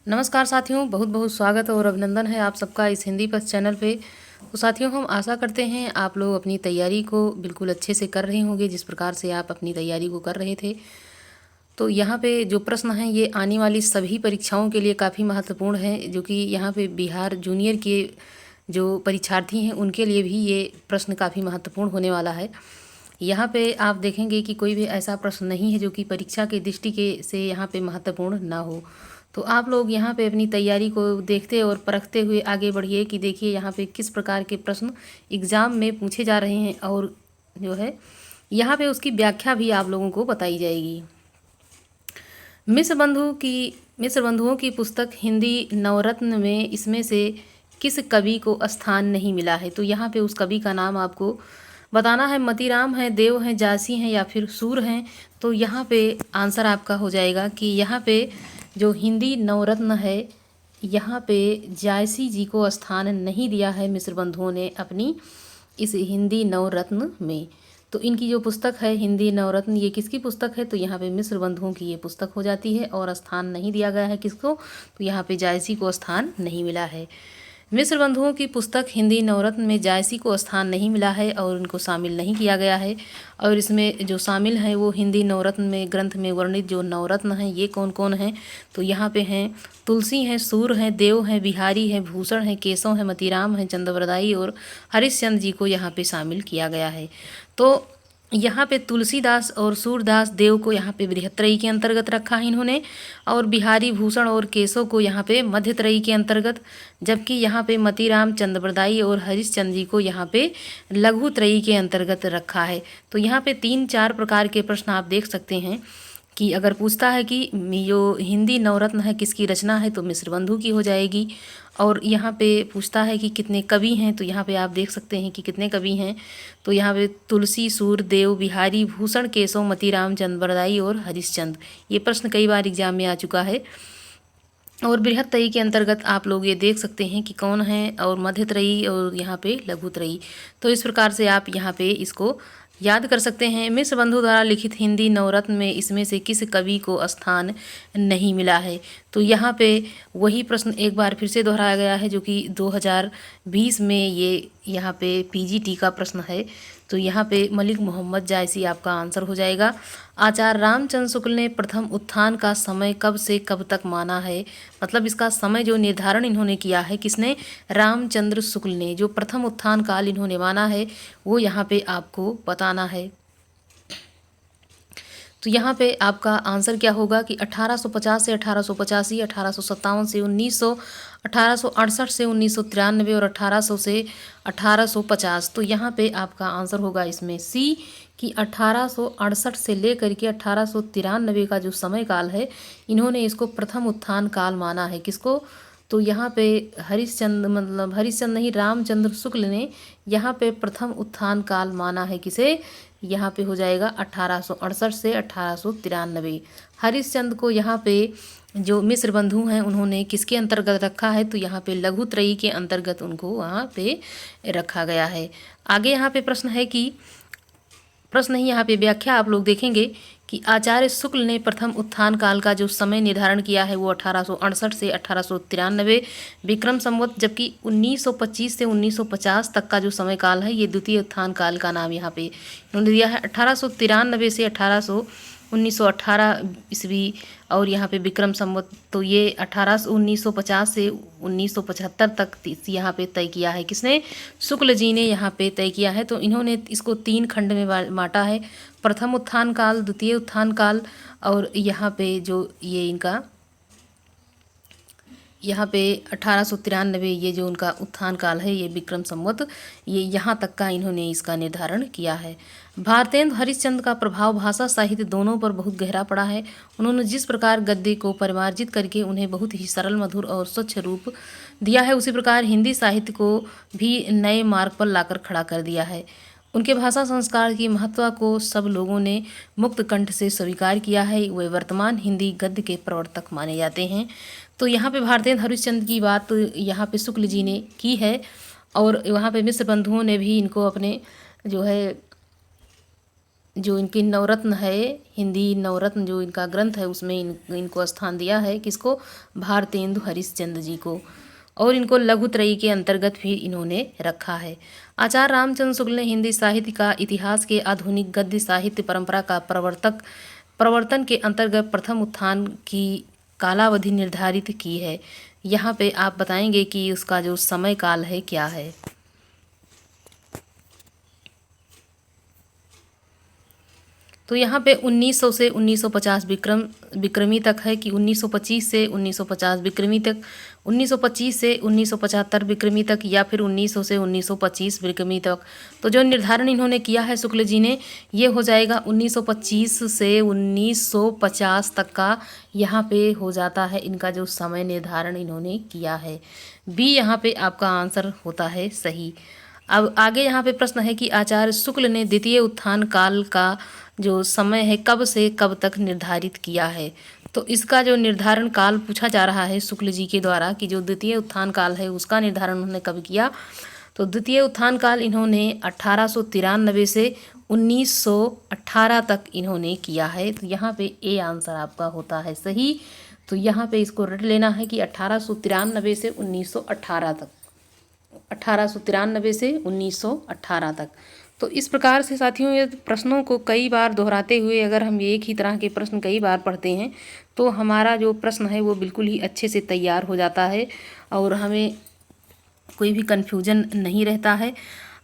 नमस्कार साथियों, बहुत बहुत स्वागत और अभिनंदन है आप सबका इस हिंदी पथ चैनल पे। तो साथियों, हम आशा करते हैं आप लोग अपनी तैयारी को बिल्कुल अच्छे से कर रहे होंगे, जिस प्रकार से आप अपनी तैयारी को कर रहे थे। तो यहाँ पे जो प्रश्न हैं ये आने वाली सभी परीक्षाओं के लिए काफ़ी महत्वपूर्ण हैं, जो कि यहाँ पे बिहार जूनियर के जो परीक्षार्थी हैं उनके लिए भी ये प्रश्न काफ़ी महत्वपूर्ण होने वाला है। यहाँ पे आप देखेंगे कि कोई भी ऐसा प्रश्न नहीं है जो कि परीक्षा के दृष्टि के से यहाँ पे महत्वपूर्ण ना हो। तो आप लोग यहाँ पे अपनी तैयारी को देखते और परखते हुए आगे बढ़िए कि देखिए यहाँ पे किस प्रकार के प्रश्न एग्ज़ाम में पूछे जा रहे हैं, और जो है यहाँ पे उसकी व्याख्या भी आप लोगों को बताई जाएगी। मिश्र बंधुओं की पुस्तक हिंदी नवरत्न में इसमें से किस कवि को स्थान नहीं मिला है? तो यहाँ पे उस कवि का नाम आपको बताना है। मतीराम है, देव हैं, जासी हैं या फिर सूर हैं। तो यहाँ पे आंसर आपका हो जाएगा कि यहाँ पे जो हिंदी नवरत्न है, यहाँ पे जायसी जी को स्थान नहीं दिया है मिश्र बंधुओं ने अपनी इस हिंदी नवरत्न में। तो इनकी जो पुस्तक है हिंदी नवरत्न, ये किसकी पुस्तक है? तो यहाँ पे मिश्र बंधुओं की ये पुस्तक हो जाती है, और स्थान नहीं दिया गया है किसको? तो यहाँ पे जायसी को स्थान नहीं मिला है। मिश्र बंधुओं की पुस्तक हिंदी नवरत्न में जायसी को स्थान नहीं मिला है और इनको शामिल नहीं किया गया है। और इसमें जो शामिल हैं वो हिंदी नवरत्न में ग्रंथ में वर्णित जो नवरत्न हैं ये कौन कौन हैं? तो यहाँ पे हैं तुलसी हैं, सूर हैं, देव हैं, बिहारी हैं, भूषण हैं, केशव हैं, मतीराम हैं, चंद्रवरदाई और हरिश्चंद्र जी को यहाँ पे शामिल किया गया है। तो यहाँ पे तुलसीदास और सूरदास देव को यहाँ पे बृहत्त्रयी के अंतर्गत रखा है इन्होंने, और बिहारी, भूषण और केशव को यहाँ पे मध्यत्रयी के अंतर्गत, जबकि यहाँ पे मतीराम, चंद्रवरदाई और हरिश्चंद्र जी को यहाँ पे लघुत्रयी के अंतर्गत रखा है। तो यहाँ पे 3-4 प्रकार के प्रश्न आप देख सकते हैं कि अगर पूछता है कि जो हिंदी नवरत्न है किसकी रचना है, तो मिश्र बंधु की हो जाएगी। और यहाँ पे पूछता है कि कितने कवि हैं, तो यहाँ पे आप देख सकते हैं कि कितने कवि हैं। तो यहाँ पे तुलसी, सूर, देव, बिहारी, भूषण, केशव, मतीराम, चंद्रवरदाई और हरिश्चंद्र। ये प्रश्न कई बार एग्जाम में आ चुका है। और बृहत्त्रयी के अंतर्गत आप लोग ये देख सकते हैं कि कौन है, और मध्यत्रयी और यहाँ पे लघुत्रयी। तो इस प्रकार से आप यहाँ पे इसको याद कर सकते हैं। मिश्र बंधु द्वारा लिखित हिंदी नवरत्न में इसमें से किस कवि को स्थान नहीं मिला है? तो यहाँ पे वही प्रश्न एक बार फिर से दोहराया गया है, जो कि 2020 में ये यहाँ पे पीजीटी का प्रश्न है। तो यहाँ पे मलिक मोहम्मद जायसी आपका आंसर हो जाएगा। आचार्य रामचंद्र शुक्ल ने प्रथम उत्थान का समय कब से कब तक माना है? मतलब इसका समय जो निर्धारण इन्होंने किया है, किसने? रामचंद्र शुक्ल ने। जो प्रथम उत्थान काल इन्होंने माना है वो यहाँ पे आपको बताना है। तो यहाँ पे आपका आंसर क्या होगा कि 1850 से 1885, 1857 से 1900, 1868 से 1993 और 1800 से 1850। तो यहाँ पे आपका आंसर होगा इसमें सी कि 1868 से लेकर के 1893 का जो समय काल है, इन्होंने इसको प्रथम उत्थान काल माना है। किसको? तो यहाँ पे हरिश्चंद्र नहीं, रामचंद्र शुक्ल ने यहाँ पे प्रथम उत्थान काल माना है। किसे? यहाँ पे हो जाएगा 1868 से 1893। हरिश्चंद्र को यहाँ पे जो मिश्र बंधु हैं उन्होंने किसके अंतर्गत रखा है? तो यहाँ पे लघुत्रयी के अंतर्गत उनको वहाँ पे रखा गया है। आगे यहाँ पे प्रश्न है कि प्रश्न ही यहाँ पे व्याख्या आप लोग देखेंगे कि आचार्य शुक्ल ने प्रथम उत्थान काल का जो समय निर्धारण किया है वो 1868 से 1893 विक्रम संवत, जबकि 1925 से 1950 तक का जो समय काल है ये द्वितीय उत्थान काल का नाम यहाँ पे इन्होंने दिया है। 1893 से 1918 ईस्वी और यहाँ पे विक्रम संवत, तो ये 1950 से 1975 तक यहाँ पे तय किया है। किसने? शुक्ल जी ने यहाँ पे तय किया है। तो इन्होंने इसको 3 खंड में बांटा है, प्रथम उत्थान काल, द्वितीय उत्थान काल, और यहाँ पे जो ये इनका यहाँ पे 1893 ये जो उनका उत्थान काल है ये विक्रम संवत, ये यहाँ तक का इन्होंने इसका निर्धारण किया है। भारतेंदु हरिश्चंद्र का प्रभाव भाषा साहित्य दोनों पर बहुत गहरा पड़ा है। उन्होंने जिस प्रकार गद्य को परिमार्जित करके उन्हें बहुत ही सरल, मधुर और स्वच्छ रूप दिया है, उसी प्रकार हिंदी साहित्य को भी नए मार्ग पर लाकर खड़ा कर दिया है। उनके भाषा संस्कार की महत्ता को सब लोगों ने मुक्त कंठ से स्वीकार किया है। वे वर्तमान हिंदी गद्य के प्रवर्तक माने जाते हैं। तो यहाँ पे भारतेंदु हरिश्चंद्र की बात यहाँ पे शुक्ल जी ने की है, और वहाँ पे मिश्र बंधुओं ने भी इनको अपने जो है जो इनकी नवरत्न है, हिंदी नवरत्न जो इनका ग्रंथ है उसमें इनको स्थान दिया है। किसको? भारतेंदु हरिश्चंद्र जी को। और इनको लघुत्रयी के अंतर्गत भी इन्होंने रखा है। आचार्य रामचंद्र शुक्ल ने हिंदी साहित्य का इतिहास के आधुनिक गद्य साहित्य परंपरा का प्रवर्तन के अंतर्गत प्रथम उत्थान की कालावधि निर्धारित की है। यहाँ पे आप बताएंगे कि उसका जो समय काल है क्या है। तो यहाँ पे 1900 से 1950 विक्रमी तक है कि 1925 से 1950 विक्रमी तक, 1925 से 1975 विक्रमी तक, या फिर 1900 से 1925 विक्रमी तक। तो जो निर्धारण इन्होंने किया है शुक्ल जी ने, ये हो जाएगा 1925 से 1950 तक का यहाँ पे हो जाता है इनका जो समय निर्धारण इन्होंने किया है। बी यहाँ पे आपका आंसर होता है सही। अब आगे यहाँ पे प्रश्न है कि आचार्य शुक्ल ने द्वितीय उत्थान काल का जो समय है कब से कब तक निर्धारित किया है। तो इसका जो निर्धारण काल पूछा जा रहा है शुक्ल जी के द्वारा कि जो द्वितीय उत्थान काल है उसका निर्धारण उन्होंने कब किया। तो द्वितीय उत्थान काल इन्होंने 1893 से 1918 तक इन्होंने किया है। तो यहाँ पे ए आंसर आपका होता है सही। तो यहाँ पे इसको रट लेना है कि 1893 से 1918 तक, 1893 से 1918 तक। तो इस प्रकार से साथियों ये प्रश्नों को कई बार दोहराते हुए अगर हम एक ही तरह के प्रश्न कई बार पढ़ते हैं तो हमारा जो प्रश्न है वो बिल्कुल ही अच्छे से तैयार हो जाता है और हमें कोई भी कन्फ्यूजन नहीं रहता है।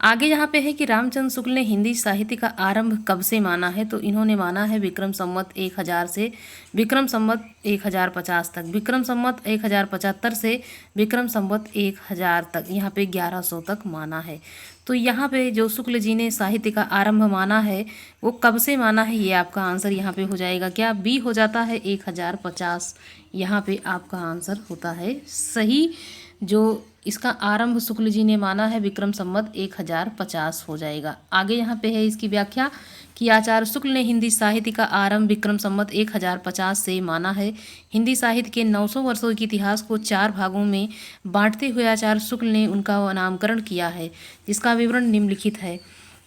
आगे यहाँ पे है कि रामचंद्र शुक्ल ने हिंदी साहित्य का आरंभ कब से माना है। तो इन्होंने माना है विक्रम संवत 1000 से विक्रम संवत 1050 तक, विक्रम संवत 1075 से विक्रम संवत 1000 तक, यहाँ पे 1100 तक माना है। तो यहाँ पे जो शुक्ल जी ने साहित्य का आरंभ माना है वो कब से माना है, ये आपका आंसर यहाँ पे हो जाएगा क्या? बी हो जाता है 1050। यहाँ पे आपका आंसर होता है सही। जो इसका आरंभ शुक्ल जी ने माना है विक्रम संवत 1050 हो जाएगा। आगे यहाँ पे है इसकी व्याख्या कि आचार्य शुक्ल ने हिंदी साहित्य का आरंभ विक्रम संवत 1050 से माना है। हिंदी साहित्य के 900 वर्षों के इतिहास को 4 भागों में बांटते हुए आचार्य शुक्ल ने उनका नामकरण किया है, जिसका विवरण निम्नलिखित है।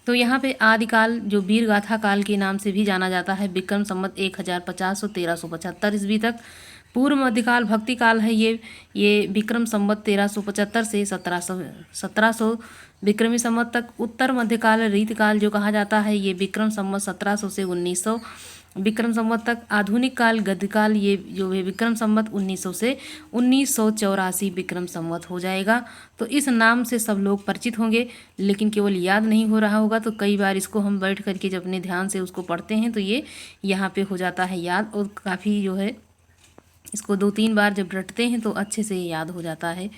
तो यहाँ पे आदिकाल जो वीर गाथा काल के नाम से भी जाना जाता है, विक्रम संवत 1050 से 1375 ईस्वी तक। पूर्व मध्यकाल भक्ति काल है ये विक्रम संवत 1375 से 1700 विक्रमी संवत तक। उत्तर मध्यकाल रीतकाल जो कहा जाता है ये विक्रम संवत 1700 से 1900 विक्रम संवत तक। आधुनिक काल गद्यकाल ये जो है विक्रम संवत 1900 से 1984 विक्रम संवत हो जाएगा। तो इस नाम से सब लोग परिचित होंगे, लेकिन केवल याद नहीं हो रहा होगा। तो कई बार इसको हम बैठ करके जब अपने ध्यान से उसको पढ़ते हैं तो ये यहाँ पे हो जाता है याद, और काफ़ी जो है इसको 2-3 बार जब रटते हैं तो अच्छे से याद हो जाता है।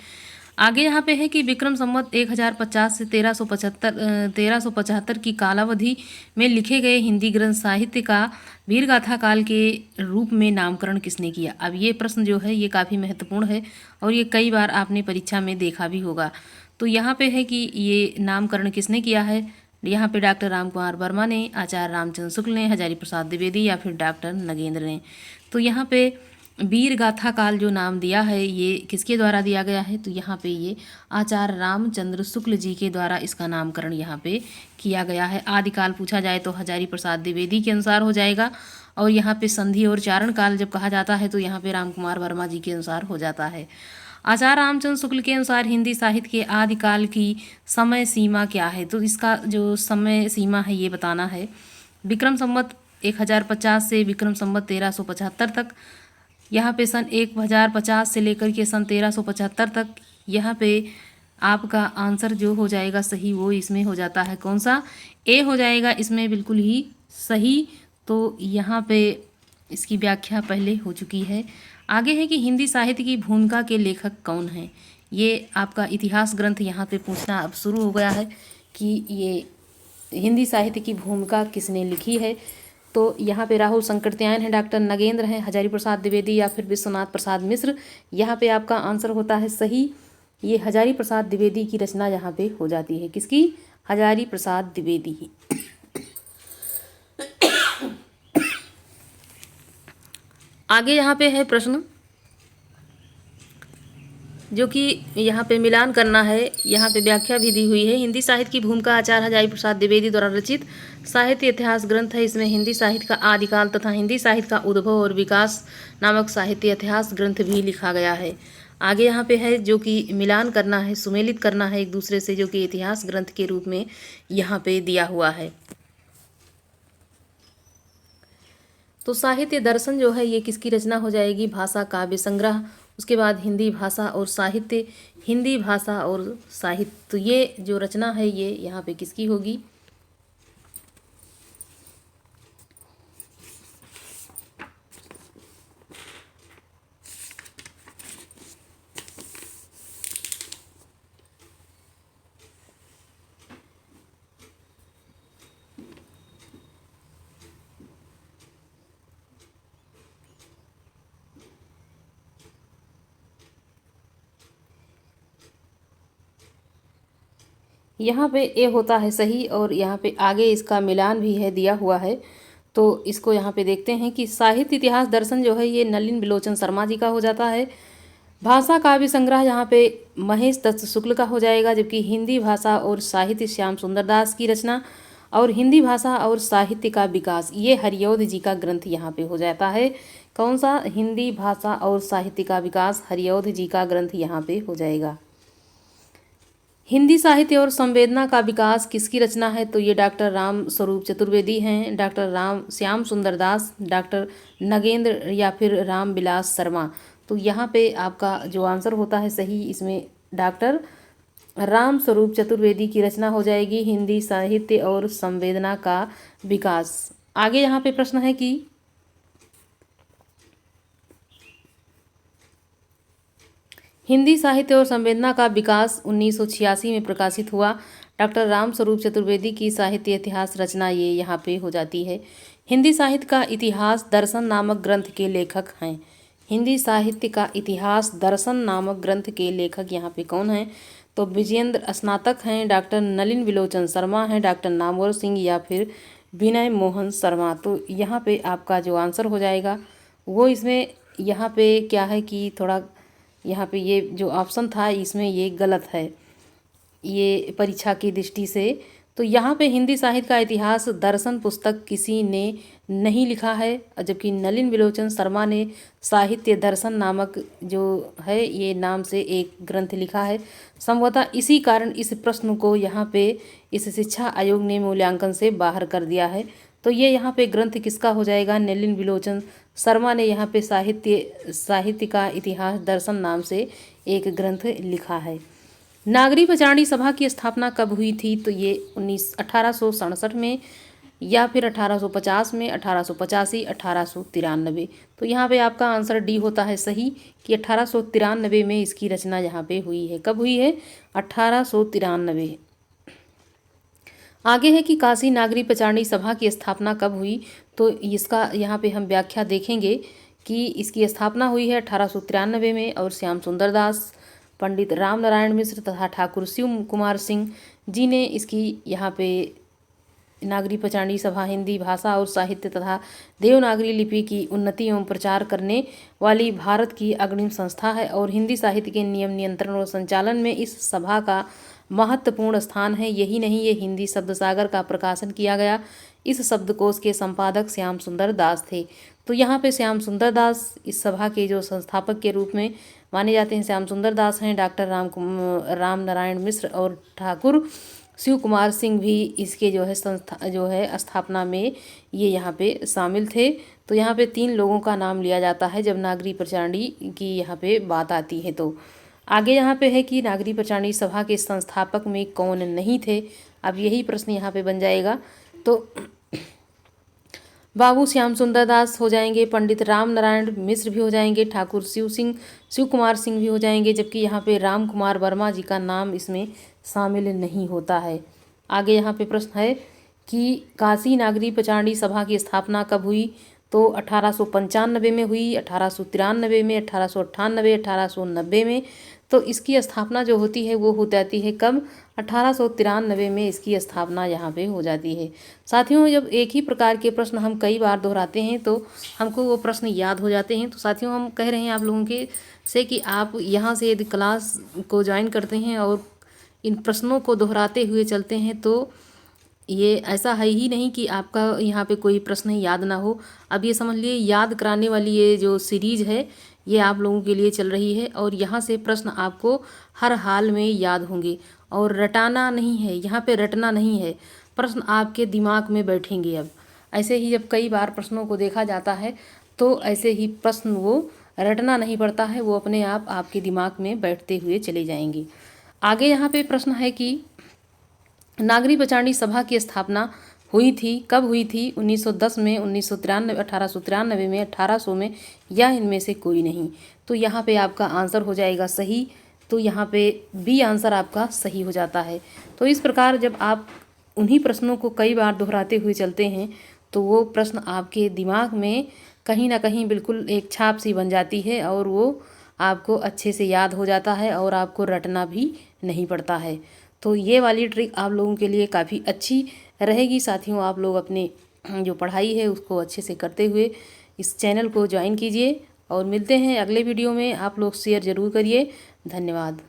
आगे यहाँ पे है कि विक्रम संवत 1050 से 1375 की कालावधि में लिखे गए हिंदी ग्रंथ साहित्य का वीरगाथा काल के रूप में नामकरण किसने किया। अब ये प्रश्न जो है ये काफ़ी महत्वपूर्ण है और ये कई बार आपने परीक्षा में देखा भी होगा। तो यहाँ पे है कि ये नामकरण किसने किया है। यहाँ पे डॉक्टर रामकुमार वर्मा ने, आचार्य रामचंद्र शुक्ल ने, हजारी प्रसाद द्विवेदी या फिर डॉक्टर नगेंद्र ने। तो यहाँ पे वीर गाथा काल जो नाम दिया है ये किसके द्वारा दिया गया है। तो यहाँ पे ये आचार्य रामचंद्र शुक्ल जी के द्वारा इसका नामकरण यहाँ पे किया गया है। आदिकाल पूछा जाए तो हजारी प्रसाद द्विवेदी के अनुसार हो जाएगा, और यहाँ पे संधि और चारण काल जब कहा जाता है तो यहाँ पे रामकुमार वर्मा जी के अनुसार हो जाता है। आचार्य रामचंद्र शुक्ल के अनुसार हिंदी साहित्य के आदिकाल की समय सीमा क्या है। तो इसका जो समय सीमा है ये बताना है। विक्रम संवत 1050 से विक्रम संवत 1375 तक, यहाँ पे सन 1050 से लेकर के सन 1375 तक। यहाँ पे आपका आंसर जो हो जाएगा सही वो इसमें हो जाता है कौन सा, ए हो जाएगा इसमें बिल्कुल ही सही। तो यहाँ पे इसकी व्याख्या पहले हो चुकी है। आगे है कि हिंदी साहित्य की भूमिका के लेखक कौन हैं। ये आपका इतिहास ग्रंथ यहाँ पे पूछना अब शुरू हो गया है कि ये हिंदी साहित्य की भूमिका किसने लिखी है। तो यहाँ पे राहुल संकृत्यायन है, डॉक्टर नगेंद्र हैं, हजारी प्रसाद द्विवेदी या फिर विश्वनाथ प्रसाद मिश्र। यहाँ पे आपका आंसर होता है सही। ये हजारी प्रसाद द्विवेदी की रचना यहाँ पे हो जाती है, किसकी, हजारी प्रसाद द्विवेदी ही। आगे यहाँ पे है प्रश्न जो कि यहाँ पे मिलान करना है, यहाँ पे व्याख्या भी दी हुई है। हिंदी साहित्य की भूमिका आचार्य हजारी प्रसाद द्विवेदी द्वारा रचित साहित्य इतिहास ग्रंथ है। इसमें हिंदी साहित्य का आदिकाल तथा हिंदी साहित्य का उद्भव और विकास नामक साहित्य इतिहास ग्रंथ भी लिखा गया है। आगे यहाँ पे है जो कि मिलान करना है, सुमेलित करना है एक दूसरे से, जो कि इतिहास ग्रंथ के रूप में यहाँ पे दिया हुआ है। तो साहित्य दर्शन जो है ये किसकी रचना हो जाएगी? भाषा काव्य संग्रह, उसके बाद हिंदी भाषा और साहित्य, हिंदी भाषा और साहित्य, तो ये जो रचना है ये यहाँ पे किसकी होगी? यहाँ पे ए होता है सही, और यहाँ पे आगे इसका मिलान भी है दिया हुआ है। तो इसको यहाँ पे देखते हैं कि साहित्य इतिहास दर्शन जो है ये नलिन बिलोचन शर्मा जी का हो जाता है। भाषा काव्य संग्रह यहाँ पे महेश दत्त शुक्ल का हो जाएगा, जबकि हिंदी भाषा और साहित्य श्याम सुंदर दास की रचना, और हिंदी भाषा और साहित्य का विकास ये हरिऔध जी का ग्रंथ यहाँ पे हो जाता है। कौन सा? हिंदी भाषा और साहित्य का विकास हरिऔध जी का ग्रंथ यहाँ पे हो जाएगा। हिंदी साहित्य और संवेदना का विकास किसकी रचना है? तो ये डॉक्टर राम स्वरूप चतुर्वेदी हैं, डॉक्टर राम श्याम सुंदर दास, डॉक्टर नगेंद्र या फिर राम विलास शर्मा। तो यहाँ पे आपका जो आंसर होता है सही, इसमें डॉक्टर राम स्वरूप चतुर्वेदी की रचना हो जाएगी, हिंदी साहित्य और संवेदना का विकास। आगे यहाँ पे प्रश्न है कि हिंदी साहित्य और संवेदना का विकास 1986 में प्रकाशित हुआ। डॉक्टर राम स्वरूप चतुर्वेदी की साहित्य इतिहास रचना ये यहाँ पे हो जाती है। हिंदी साहित्य का इतिहास दर्शन नामक ग्रंथ के लेखक हैं। हिंदी साहित्य का इतिहास दर्शन नामक ग्रंथ के लेखक यहाँ पे कौन हैं? तो विजयेंद्र स्नातक हैं, डॉक्टर नलिन बिलोचन शर्मा हैं, डॉक्टर नामवर सिंह या फिर विनय मोहन शर्मा। तो यहाँ पे आपका जो आंसर हो जाएगा वो इसमें यहाँ पे क्या है कि थोड़ा यहाँ पे ये जो ऑप्शन था इसमें ये गलत है, ये परीक्षा की दृष्टि से। तो यहाँ पे हिंदी साहित्य का इतिहास दर्शन पुस्तक किसी ने नहीं लिखा है, जबकि नलिन बिलोचन शर्मा ने साहित्य दर्शन नामक जो है ये नाम से एक ग्रंथ लिखा है। संभवतः इसी कारण इस प्रश्न को यहाँ पे इस शिक्षा आयोग ने मूल्यांकन से बाहर कर दिया है। तो ये यहाँ पे ग्रंथ किसका हो जाएगा? नलिन बिलोचन शर्मा ने यहाँ पे साहित्य का इतिहास दर्शन नाम से एक ग्रंथ लिखा है। नागरी पचारणी सभा की स्थापना कब हुई थी? तो ये 1867 में या फिर 1850 में, 1885, 1893। तो यहाँ पे आपका आंसर डी होता है सही कि 1893 में इसकी रचना यहाँ पे हुई है। कब हुई है? 1893। आगे है कि काशी नागरी पचारणी सभा की स्थापना कब हुई? तो इसका यहाँ पे हम व्याख्या देखेंगे कि इसकी स्थापना हुई है 1893 में, और श्याम सुंदर दास, पंडित राम नारायण मिश्र तथा ठाकुर शिव कुमार सिंह जी ने इसकी यहाँ पे नागरी पचारणी सभा हिंदी भाषा और साहित्य तथा देवनागरी लिपि की उन्नति एवं प्रचार करने वाली भारत की अग्रणी संस्था है, और हिंदी साहित्य के नियम नियंत्रण और संचालन में इस सभा का महत्वपूर्ण स्थान है। यही नहीं, ये हिंदी शब्द सागर का प्रकाशन किया गया। इस शब्दकोश के संपादक श्याम सुंदर दास थे। तो यहाँ पे श्याम सुंदर दास इस सभा के जो संस्थापक के रूप में माने जाते हैं, श्याम सुंदर दास हैं। डॉक्टर राम नारायण मिश्र और ठाकुर शिव कुमार सिंह भी इसके जो है स्थापना में ये यहाँ पे शामिल थे। तो यहाँ पे 3 लोगों का नाम लिया जाता है जब नागरी पचारणी की यहाँ पे बात आती है। तो आगे यहाँ पे है कि नागरी पचारणी सभा के संस्थापक में कौन नहीं थे? अब यही प्रश्न यहाँ पे बन जाएगा। तो बाबू श्याम सुंदर दास हो जाएंगे, पंडित राम नारायण मिश्र भी हो जाएंगे, ठाकुर शिव कुमार सिंह भी हो जाएंगे, जबकि यहाँ पे राम कुमार वर्मा जी का नाम इसमें शामिल नहीं होता है। आगे यहाँ पे प्रश्न है कि काशी नागरी पचारणी सभा की स्थापना कब हुई? तो 1895 में हुई, 1893 में, 1898, 1890 में। तो इसकी स्थापना जो होती है वो हो जाती है कब? 1893 में इसकी स्थापना यहाँ पे हो जाती है। साथियों, जब एक ही प्रकार के प्रश्न हम कई बार दोहराते हैं तो हमको वो प्रश्न याद हो जाते हैं। तो साथियों, हम कह रहे हैं आप लोगों के से कि आप यहाँ से यदि क्लास को ज्वाइन करते हैं और इन प्रश्नों को दोहराते हुए चलते हैं तो ये ऐसा है ही नहीं कि आपका यहाँ पे कोई प्रश्न याद ना हो। अब ये समझ लिए याद कराने वाली ये जो सीरीज है ये आप लोगों के लिए चल रही है और यहाँ से प्रश्न आपको हर हाल में याद होंगे। और रटाना नहीं है, यहाँ पे रटना नहीं है, प्रश्न आपके दिमाग में बैठेंगे। अब ऐसे ही जब कई बार प्रश्नों को देखा जाता है तो ऐसे ही प्रश्न वो रटना नहीं पड़ता है, वो अपने आप आपके दिमाग में बैठते हुए चले जाएंगे। आगे यहाँ पे प्रश्न है कि नागरी बचानी सभा की स्थापना हुई थी, कब हुई थी? 1910 में, 1993, 1893 में, 1800 में, या इनमें से कोई नहीं। तो यहाँ पे आपका आंसर हो जाएगा सही। तो यहाँ पे बी आंसर आपका सही हो जाता है। तो इस प्रकार जब आप उन्हीं प्रश्नों को कई बार दोहराते हुए चलते हैं तो वो प्रश्न आपके दिमाग में कहीं ना कहीं बिल्कुल एक छाप सी बन जाती है और वो आपको अच्छे से याद हो जाता है और आपको रटना भी नहीं पड़ता है। तो ये वाली ट्रिक आप लोगों के लिए काफ़ी अच्छी रहेगी। साथियों, आप लोग अपने जो पढ़ाई है उसको अच्छे से करते हुए इस चैनल को ज्वाइन कीजिए और मिलते हैं अगले वीडियो में। आप लोग शेयर ज़रूर करिए। धन्यवाद।